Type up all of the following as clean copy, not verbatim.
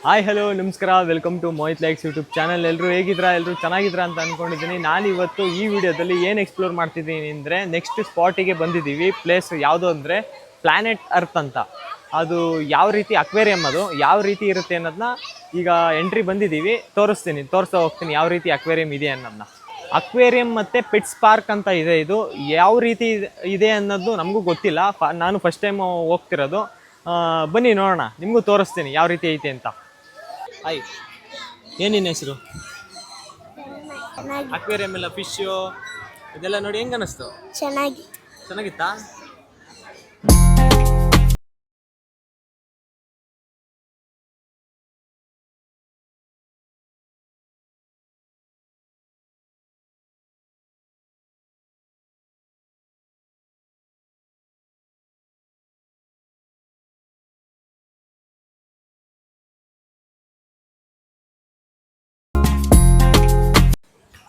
Hi hello ನಮಸ್ಕಾರ, welcome to Mohit likes YouTube channel. ಎಲ್ಲರೂ ಹೇಗಿದ್ರಾ? ಎಲ್ಲರೂ ಚೆನ್ನಾಗಿದ್ರಾ ಅಂತ ಅಂದ್ಕೊಂಡಿದ್ದೀನಿ. ನಾನು ಇವತ್ತು ಈ ವಿಡಿಯೋದಲ್ಲಿ ಏನು ಎಕ್ಸ್ಪ್ಲೋರ್ ಮಾಡ್ತಿದ್ದೀನಿ ಅಂದರೆ, ನೆಕ್ಸ್ಟ್ ಸ್ಪಾಟಿಗೆ ಬಂದಿದ್ದೀವಿ. ಪ್ಲೇಸ್ ಯಾವುದು ಅಂದರೆ ಪ್ಲಾನೆಟ್ ಅರ್ತ್ ಅಂತ. ಅದು ಯಾವ ರೀತಿ ಅಕ್ವೇರಿಯಂ, ಅದು ಯಾವ ರೀತಿ ಇರುತ್ತೆ ಅನ್ನೋದನ್ನ ಈಗ ಎಂಟ್ರಿ ಬಂದಿದ್ದೀವಿ, ತೋರಿಸ್ತಾ ಹೋಗ್ತೀನಿ ಯಾವ ರೀತಿ ಅಕ್ವೇರಿಯಂ ಇದೆ ಅನ್ನೋದನ್ನ. ಅಕ್ವೇರಿಯಂ ಮತ್ತು ಪೆಟ್ಸ್ ಪಾರ್ಕ್ ಅಂತ ಇದೆ. ಇದು ಯಾವ ರೀತಿ ಇದೆ ಅನ್ನೋದು ನಮಗೂ ಗೊತ್ತಿಲ್ಲ, ನಾನು ಫಸ್ಟ್ ಟೈಮ್ ಹೋಗ್ತಿರೋದು. ಬನ್ನಿ ನೋಡೋಣ, ನಿಮಗೂ ತೋರಿಸ್ತೀನಿ ಯಾವ ರೀತಿ ಐತೆ ಅಂತ. ಹಾಯ್, ಏನಿನ್ನ ಹೆಸರು? ಅಕ್ವೇರಿಯಂ ಎಲ್ಲ ಫಿಶು ಇದೆಲ್ಲ ನೋಡಿ ಹೆಂಗ ಅನಿಸ್ತು? ಚೆನ್ನಾಗಿತ್ತಾ?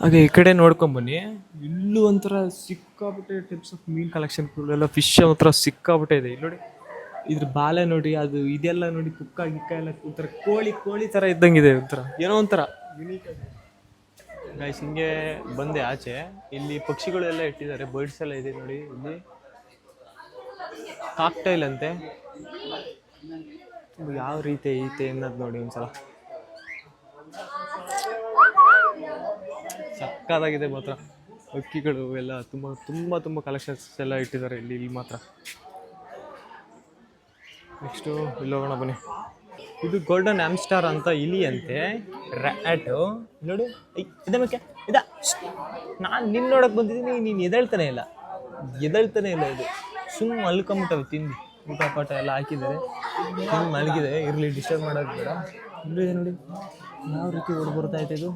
ಹಾಗೆ ಈ ಕಡೆ ನೋಡ್ಕೊಂಬನ್ನಿ. ಇಲ್ಲೂ ಒಂಥರ ಸಿಕ್ಕಾಬಿಟ್ಟೆ ಟೈಪ್ಸ್ ಆಫ್ ಮೀನ್ ಕಲೆಕ್ಷನ್ಗಳೆಲ್ಲ, ಫಿಶ್ ಒಂಥರ ಸಿಕ್ಕಾಬಿಟ್ಟೆ ಇದೆ. ಇಲ್ಲಿ ನೋಡಿ, ಇದ್ರ ಬಾಲೆ ನೋಡಿ, ಅದು ಇದೆಲ್ಲ ನೋಡಿ, ಕುಕ್ಕ ಗಿಕ್ಕ ಎಲ್ಲ ಒಂಥರ ಕೋಳಿ ಥರ ಇದ್ದಂಗಿದೆ. ಒಂಥರ ಏನೋ ಒಂಥರ ಯುನೀಕ್ ಆಗಿ. ಗೈಸ್, ಹಿಂಗೆ ಬಂದೆ ಆಚೆ, ಇಲ್ಲಿ ಪಕ್ಷಿಗಳೆಲ್ಲ ಇಟ್ಟಿದ್ದಾರೆ, ಬರ್ಡ್ಸ್ ಎಲ್ಲ ಇದೆ ನೋಡಿ. ಇಲ್ಲಿ ಕಾಕ್ಟೈಲ್ ಅಂತೆ, ಯಾವ ರೀತಿ ಐತೆ ಅನ್ನೋದು ನೋಡಿ ಒಂದ್ಸಲ. ಸಕ್ಕತ್ತಾಗಿದೆ ಮಾತ್ರ. ಹಕ್ಕಿಗಳು ಎಲ್ಲ ತುಂಬ ಕಲೆಕ್ಷನ್ಸ್ ಎಲ್ಲ ಇಟ್ಟಿದ್ದಾರೆ ಇಲ್ಲಿ ಮಾತ್ರ. ನೆಕ್ಸ್ಟು ಇಲ್ಲಿ ಹೋಗೋಣ ಬನ್ನಿ. ಇದು ಗೋಲ್ಡನ್ ಆಮ್ಸ್ಟಾರ್ ಅಂತ ಇಲಿ ಅಂತೆ, ರ್ಯಾಟು ನೋಡು. ಇದಕ್ಕೆ ನಾನು ನಿನ್ನ ನೋಡಕ್ಕೆ ಬಂದಿದ್ದೀನಿ, ನೀನು ಎದಳ್ತಾನೆ ಇಲ್ಲ ಇದು. ಸುಮ್ಮನೆ ಮಲ್ಕೊಂಬಿಟ್ಟವೆ, ತಿಂದು ಊಟ ಪಾಟ ಎಲ್ಲ ಹಾಕಿದ್ದಾರೆ, ಸುಮ್ಮನೆ ಮಲಗಿದೆ. ಇರಲಿ, ಡಿಸ್ಟರ್ಬ್ ಮಾಡೋದು ಬೇಡ. ಇಲ್ಲೂ ಇದೆ ನೋಡಿ, ಯಾವ ರೀತಿ ಓಡ್ ಬರ್ತಾ ಐತೆ ಇದು.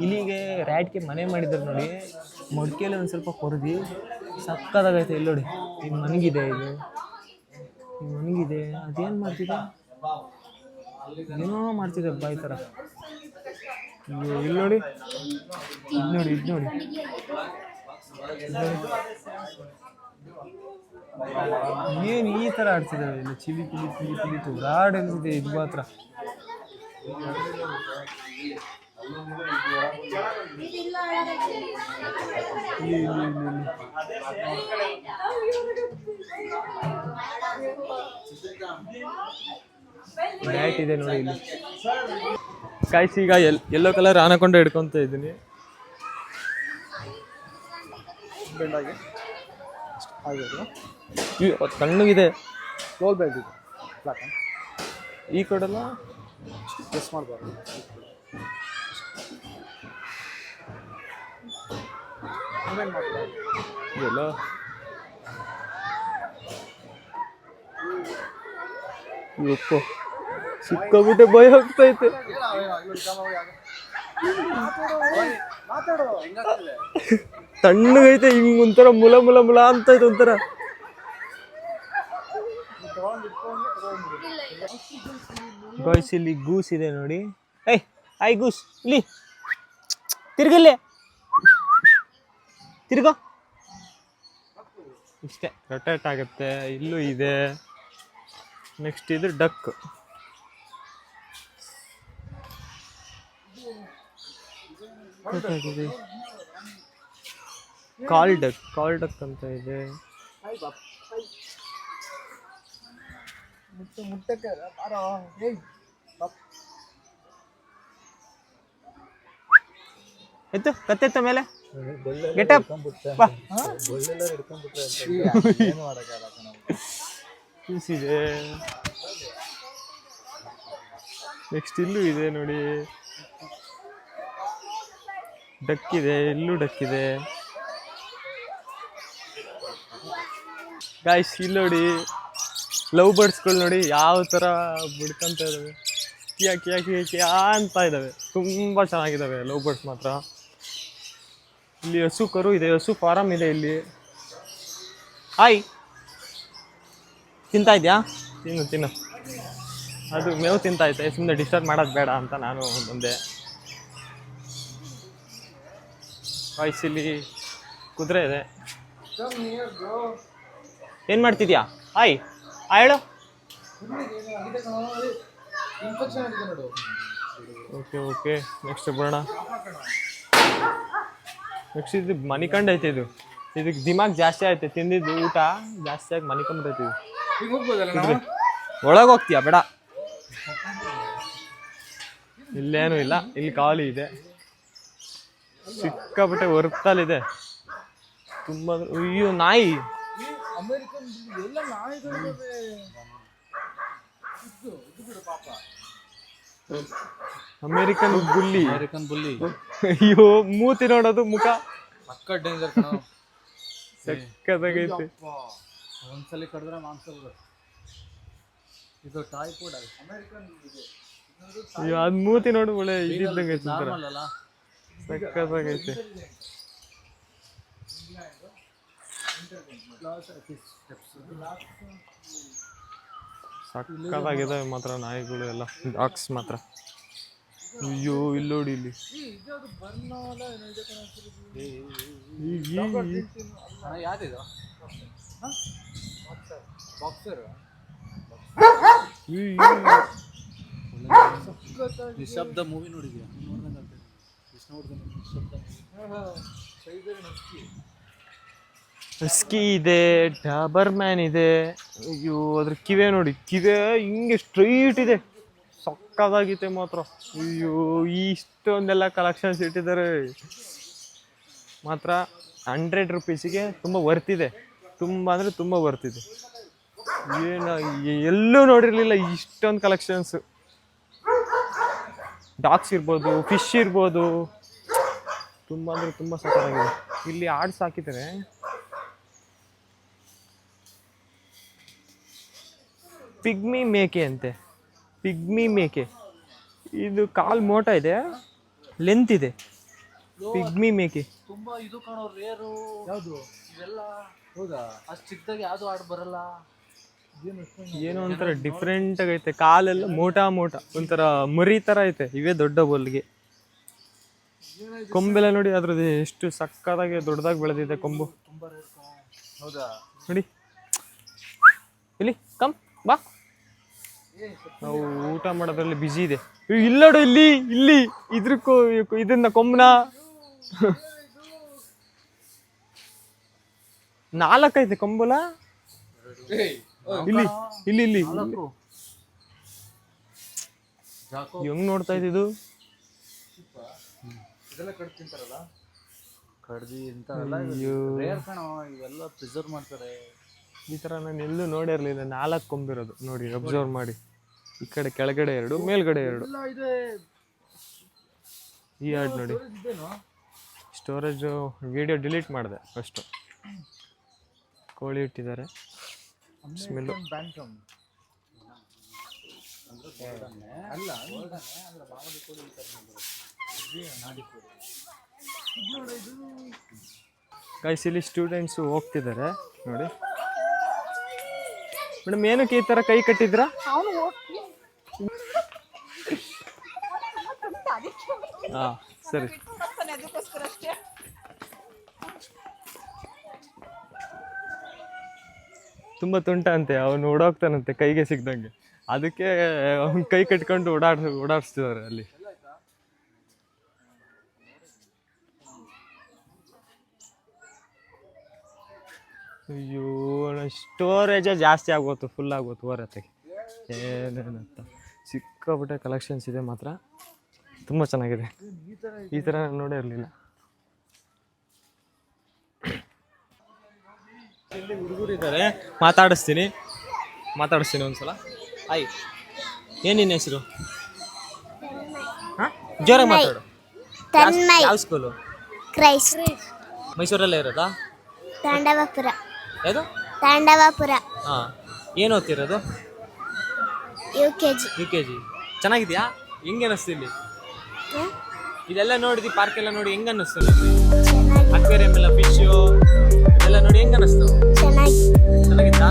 ಇಲ್ಲಿಗೆ ರ್ಯಾಟ್ಗೆ ಮನೆ ಮಾಡಿದ್ದಾರೆ ನೋಡಿ, ಮಡಿಕೆಯಲ್ಲಿ ಒಂದು ಸ್ವಲ್ಪ ಕೊರದಿ ಸಕ್ಕದಾಗೈತೆ. ಇಲ್ಲಿ ನೋಡಿ, ಇದು ಮನಗಿದೆ, ಅದೇನು ಮಾಡ್ತಿದೆ, ಏನೋ ಮಾಡ್ತಿದೆ ಬಾಯಿ ಥರ. ಇಲ್ಲಿ ನೋಡಿ, ಇದು ನೋಡಿ ಏನು ಈ ಥರ ಆಡ್ತಿದ್ದಾವೆ ಇಲ್ಲ. ಚಿಲಿ ಗಾಡ್ ಅನ್ಸಿದೆ ಇದು ಮಾತ್ರ. ಬ್ಯಾಟ್ ಇದೆ ನೋಡಿ ಇಲ್ಲಿ. ಕಾಯ್ಸಿ, ಈಗ ಯೆಲ್ಲೋ ಕಲರ್ ಆನಕೊಂಡ ಹಿಡ್ಕೊಂತ ಇದ್ದೀನಿ. ತಣ್ಣಗಿದೆ, ಈ ಕಡೆಲ್ಲ ಪ್ರೆಸ್ ಮಾಡಬಾರ್ದು. ಇದೆಲ್ಲ ಉಪ್ಪು ಸಿಕ್ಕಾಬಿಟ್ಟೆ ಭಯ ಆಗ್ತೈತೆ. ತಣ್ಣಗೈತೆ, ಹಿಂಗ್ ಒಂಥರ ಮುಲ ಅಂತ ಐತೆ ಒಂಥರ. ಗಾಯ್ಸ್, ಇಲ್ಲಿ ಗೂಸ್ ಇದೆ ನೋಡಿ. ಐ ಗೂಸ್, ಇಲ್ಲಿ ತಿರ್ಗೋ ಇಷ್ಟೇ, ರೊಟೇಟ್ ಆಗುತ್ತೆ. ಇಲ್ಲೂ ಇದೆ. ನೆಕ್ಸ್ಟ್ ಇದು ಡಕ್. ಕಾಲ್ ಡಕ್ ಅಂತ ಇದೆ. ಎತ್ತು ಕತ್ತೆತ್ತ ಮೇಲೆ ಗೆಟಪ್ ಇದೆ. ನೆಕ್ಸ್ಟ್ ಇಲ್ಲೂ ಇದೆ ನೋಡಿ, ಡಕ್ ಇದೆ, ಇಲ್ಲೂ ಡಕ್ ಇದೆ. ಗಾಯ್ಸ್, ಇಲ್ಲಿ ನೋಡಿ, ಲವ್ ಬರ್ಡ್ಸ್ಗಳು ನೋಡಿ ಯಾವ ಥರ ಬಿಡ್ಕೊಂತ ಇದ್ದಾವೆ, ಕಿಯಾ ಅಂತ ಇದ್ದಾವೆ. ತುಂಬ ಚೆನ್ನಾಗಿದ್ದಾವೆ ಲವ್ ಬರ್ಡ್ಸ್ ಮಾತ್ರ. ಇಲ್ಲಿ ಹಸು ಕರು ಇದೆ, ಹಸು ಫಾರಮ್ ಇದೆ ಇಲ್ಲಿ. ಹಾಯ್, ತಿಂತಾ ಇದೆಯಾ? ತಿನ್ನು. ಅದು ಮೇವು ತಿಂತಾಯ್ತೆ, ಸುಮ್ಮನೆ ಡಿಸ್ಟರ್ಬ್ ಮಾಡೋದು ಬೇಡ ಅಂತ ನಾನು ಬಂದೆ. ವಯಸ್ಸಲ್ಲಿ ಕುದುರೆ ಇದೆ. ಏನು ಮಾಡ್ತಿದ್ಯಾ? ಹಾಯ್, ಹೇಳು. ಓಕೆ ಓಕೆ, ನೆಕ್ಸ್ಟ್ ಬರೋಣ. ನೆಕ್ಸ್ಟ್ ಇದು ಮನಿಕಂಡ್ ಐತೆ. ಇದಕ್ಕೆ ದಿಮಾಗ್ ಜಾಸ್ತಿ ಐತೆ, ತಿಂದಿದ್ದು ಊಟ ಜಾಸ್ತಿ ಆಗಿ ಮನಿಕೊಂಡ್ಬರ್ತೈತಿ. ಒಳಗೆ ಹೋಗ್ತೀಯ ಬೇಡ, ಇಲ್ಲೇನು ಇಲ್ಲ, ಇಲ್ಲಿ ಖಾಲಿ ಇದೆ. ಸಿಕ್ಕಾಬಿಟ್ಟೆ ಹೊರ್ತಲ್ಲಿದೆ ತುಂಬ. ಅಯ್ಯೋ ನಾಯಿ, ಅಮೇರಿಕನ್ ಬುಲ್ಲಿ. ಅಯ್ಯೋ ಮೂತಿ ನೋಡೋದು, ಮುಖ ಸಕ್ಕತ್ತಾಗೈತೆ. ಒಂದ್ಸಲಿ ಕಡಿದ್ರೆ ಮಾಂಸ ಇದು ಟಾಯ್ ಕೂಡ. ಅಯ್ಯೋ ಅದ್ ಮೂತಿ ನೋಡು, ಒಳ್ಳೆ ಇದ್ದಂಗೆ ಸಕ್ಕತ್ತಾಗೈತೆ. ಸಕ್ಕತ್ತಾಗಿದೆ ಮಾತ್ರ ನಾಯಿಗಳು ಎಲ್ಲ, ಡಾಗ್ಸ್ ಮಾತ್ರ. ಅಯ್ಯೋ ಇಲ್ಲಿ ನೋಡಿ, ಇಲ್ಲಿ ನಿಶಬ್ದ ಮೂವಿ ನೋಡಿದ್ಯಾ? ಹಸ್ಕಿ ಇದೆ, ಡಾಬರ್ ಮ್ಯಾನ್ ಇದೆ. ಅಯ್ಯೋ ಅದ್ರ ಕಿವೆ ನೋಡಿ, ಕಿವೆ ಹಿಂಗೆ ಸ್ಟ್ರೈಟ್ ಇದೆ, ಸಕ್ಕದಾಗೈತೆ ಮಾತ್ರ. ಅಯ್ಯೋ ಇಷ್ಟೊಂದೆಲ್ಲ ಕಲೆಕ್ಷನ್ಸ್ ಇಟ್ಟಿದ್ದಾರೆ ಮಾತ್ರ. 100 ರೂಪೀಸಿಗೆ ತುಂಬ ವರ್ತಿದೆ, ತುಂಬ ಅಂದರೆ ತುಂಬ ವರ್ತಿದೆ. ಏನು ಎಲ್ಲೂ ನೋಡಿರಲಿಲ್ಲ ಇಷ್ಟೊಂದು ಕಲೆಕ್ಷನ್ಸ್. ಡಾಗ್ಸ್ ಇರ್ಬೋದು, ಫಿಶ್ ಇರ್ಬೋದು, ತುಂಬ ಅಂದರೆ ತುಂಬ ಸಕ್ಕತ್ತಾಗಿದೆ. ಇಲ್ಲಿ ಆಡ್ಸ್ ಹಾಕಿದ್ದಾರೆ. ಪಿಗ್ಮಿ ಮೇಕೆ ಅಂತೆ, ಪಿಗ್ಮಿ ಮೇಕೆ. ಇದು ಕಾಲ್ ಮೋಟ ಇದೆ, ಲೆಂತ್ ಇದೆ. ಪಿಗ್ಮಿ ಮೇಕೆ ತುಂಬಾ ಇದು ಕಾಣೋ ರೇರು. ಯಾವುದು ಇವೆಲ್ಲ? ಹೌದಾ, ಅಷ್ಟು ಚಿಕ್ಕದಾಗಿ ಯಾವುದು ಆಡ್ ಬರಲ್ಲ. ಏನೋ ಒಂಥರ ಡಿಫ್ರೆಂಟ್ ಆಗೈತೆ. ಕಾಲೆಲ್ಲ ಮೋಟ ಮೋಟ, ಒಂಥರ ಮರಿ ಥರ ಐತೆ. ಇವೇ ದೊಡ್ಡ ಬೋಲ್ಗೆ. ಕೊಂಬೆಲ್ಲ ನೋಡಿ ಅದ್ರದ್ದು ಎಷ್ಟು ಸಕ್ಕದಾಗಿ ದೊಡ್ಡದಾಗಿ ಬೆಳೆದಿದೆ ಕೊಂಬು. ಹೌದಾ, ನೋಡಿ ಇಲ್ಲಿ ಕಮ್ ಬಾ. ನಾವು ಊಟ ಮಾಡೋದ್ರಲ್ಲಿ ಬಿಜಿ ಇದೆ. ಇಲ್ಲೋಡು, ಇಲ್ಲಿ ಇಲ್ಲಿ ಇದ್ರಕ್ಕೂ ಇದನ್ನ ಕೊಂಬನ 4 ಐತೆ ಕೊಂಬಲ. ಇಲ್ಲಿ ಇಲ್ಲಿ ಇಲ್ಲಿ ಹೆಂಗ್ ನೋಡ್ತಾ ಇದ್ದು. ಕಡ್ದಿ ಇಂಥವೆಲ್ಲ ರೇರ್ ಕಣೋ, ಇವೆಲ್ಲ ಪ್ರಿಸರ್ವ್ ಮಾಡ್ತಾರೆ. ಈ ಥರ ನಾನು ಎಲ್ಲೂ ನೋಡಿರಲಿಲ್ಲ. 4 ಕೊಂಬಿರೋದು ನೋಡಿ, ಅಬ್ಸರ್ವ್ ಮಾಡಿ. ಈ ಕಡೆ ಕೆಳಗಡೆ 2, ಮೇಲ್ಗಡೆ 2. ಈ ಹಾಡ್ ನೋಡಿ. ಸ್ಟೋರೇಜು ವಿಡಿಯೋ ಡಿಲೀಟ್ ಮಾಡಿದೆ ಫಸ್ಟು. ಕೋಳಿ ಇಟ್ಟಿದ್ದಾರೆ. ಸ್ಮೆಲ್ಲು ಗೈಸ್, ಇಲ್ಲಿ ಸ್ಟೂಡೆಂಟ್ಸು ಹೋಗ್ತಿದ್ದಾರೆ ನೋಡಿ. ಮೇಡಮ್ ಏನಕ್ಕೆ ಈ ಥರ ಕೈ ಕಟ್ಟಿದ್ರ? ಹಾಂ ಸರಿ. ತುಂಬ ತುಂಟ ಅಂತೆ, ಅವನು ಓಡೋಗ್ತಾನಂತೆ ಕೈಗೆ ಸಿಗ್ದಂಗೆ. ಅದಕ್ಕೆ ಅವ್ನ ಕೈ ಕಟ್ಕೊಂಡು ಓಡಾಡಿಸ್ತಿದ್ದಾರೆ ಅಲ್ಲಿ. ಅಯ್ಯೋ ಸ್ಟೋರೇಜೇ ಜಾಸ್ತಿ ಆಗೋತು, ಫುಲ್ ಆಗೋತು ಹೊರತೆಗೆ. ಏನೇನಂತ ಸಿಕ್ಕಾಪಟ್ಟೆ ಕಲೆಕ್ಷನ್ಸ್ ಇದೆ ಮಾತ್ರ, ತುಂಬ ಚೆನ್ನಾಗಿದೆ. ಈ ಥರ ನೋಡೇ ಇರಲಿಲ್ಲ. ಇಲ್ಲಿ ಹುಡುಗರು ಇದ್ದಾರೆ, ಮಾತಾಡಿಸ್ತೀನಿ ಒಂದ್ಸಲ. ಆಯ್, ಏನು ನಿನ್ನ ಹೆಸರು? ಹಾಂ, ಜೋರಾಗಿ ಮಾತಾಡು. ಯಾವ ಸ್ಕೂಲು? ಕ್ರೈಸ್ಟ್. ಮೈಸೂರಲ್ಲೇ ಇರೋದಾ? ತಾಂಡವಪುರ. ಯಾವುದು? ತಾಂಡವಪುರ. ಹಾಂ, ಏನು ಓದ್ತಿರೋದು? UKG. ಚೆನ್ನಾಗಿದೆಯಾ? ಹೆಂಗೆ ಅನ್ನಿಸ್ತು ಇಲ್ಲಿ ಇದೆಲ್ಲ ನೋಡಿದಿ? ಪಾರ್ಕ್ ಎಲ್ಲ ನೋಡಿ ಹೆಂಗೆ ಅನ್ನಿಸ್ತು? ಅಕ್ವೇರಿಯಂ ಎಲ್ಲ, ಫಿಶು ಎಲ್ಲ ನೋಡಿ ಹೆಂಗೆ ಅನ್ನಿಸ್ತು? ಚೆನ್ನಾಗಿತ್ತಾ?